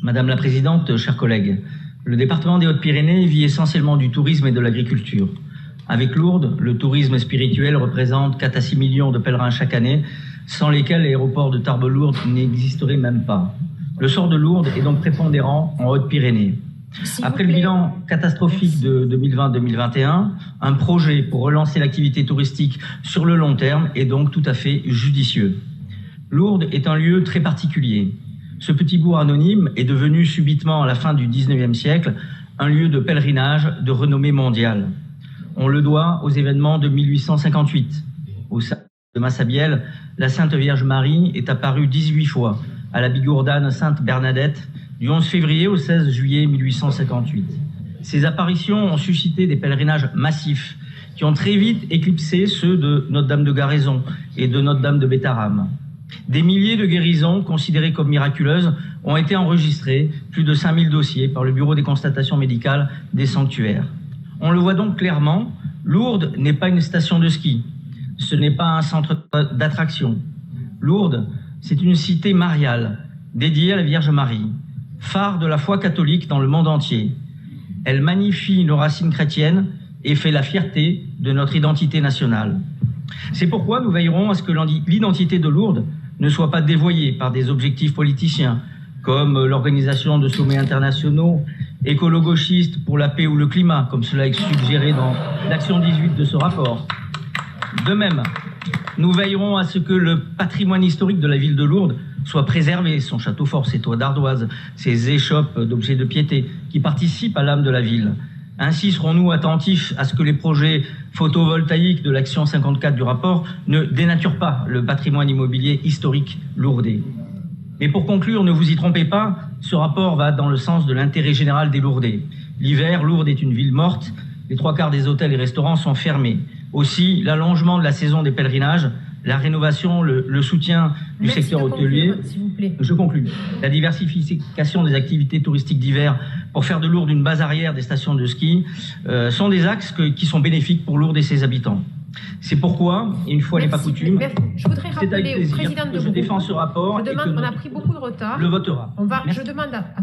Madame la Présidente, chers collègues, le département des Hautes-Pyrénées vit essentiellement du tourisme et de l'agriculture. Avec Lourdes, le tourisme spirituel représente 4 à 6 millions de pèlerins chaque année, sans lesquels l'aéroport de Tarbes-Lourdes n'existerait même pas. Le sort de Lourdes est donc prépondérant en Hautes-Pyrénées. Après le bilan catastrophique de 2020-2021, un projet pour relancer l'activité touristique sur le long terme est donc tout à fait judicieux. Lourdes est un lieu très particulier. Ce petit bourg anonyme est devenu subitement, à la fin du XIXe siècle, un lieu de pèlerinage de renommée mondiale. On le doit aux événements de 1858. Au sein de Massabielle, la Sainte Vierge Marie est apparue 18 fois à la bigourdane Sainte Bernadette du 11 février au 16 juillet 1858. Ces apparitions ont suscité des pèlerinages massifs qui ont très vite éclipsé ceux de Notre-Dame de Garaison et de Notre-Dame de Bétarame. Des milliers de guérisons considérées comme miraculeuses ont été enregistrées, plus de 5000 dossiers par le Bureau des constatations médicales des sanctuaires. On le voit donc clairement, Lourdes n'est pas une station de ski, ce n'est pas un centre d'attraction. Lourdes, c'est une cité mariale dédiée à la Vierge Marie, phare de la foi catholique dans le monde entier. Elle magnifie nos racines chrétiennes et fait la fierté de notre identité nationale. C'est pourquoi nous veillerons à ce que l'identité de Lourdes ne soit pas dévoyée par des objectifs politiciens, comme l'organisation de sommets internationaux, écolo-gauchistes pour la paix ou le climat, comme cela est suggéré dans l'action 18 de ce rapport. De même, nous veillerons à ce que le patrimoine historique de la ville de Lourdes soit préservé, son château fort, ses toits d'ardoise, ses échoppes d'objets de piété qui participent à l'âme de la ville. Ainsi serons-nous attentifs à ce que les projets photovoltaïques de l'action 54 du rapport ne dénaturent pas le patrimoine immobilier historique lourdais. Mais pour conclure, ne vous y trompez pas, ce rapport va dans le sens de l'intérêt général des Lourdais. L'hiver, Lourdes est une ville morte, les 3/4 des hôtels et restaurants sont fermés. Aussi, l'allongement de la saison des pèlerinages, la rénovation, le soutien du secteur hôtelier, je conclus. La diversification des activités touristiques d'hiver pour faire de Lourdes une base arrière des stations de ski sont des axes qui sont bénéfiques pour Lourdes et ses habitants. C'est pourquoi, et une fois n'est pas coutume, je voudrais rappeler au président de je défends ce rapport on a pris beaucoup de retard. Le votera. Je demande à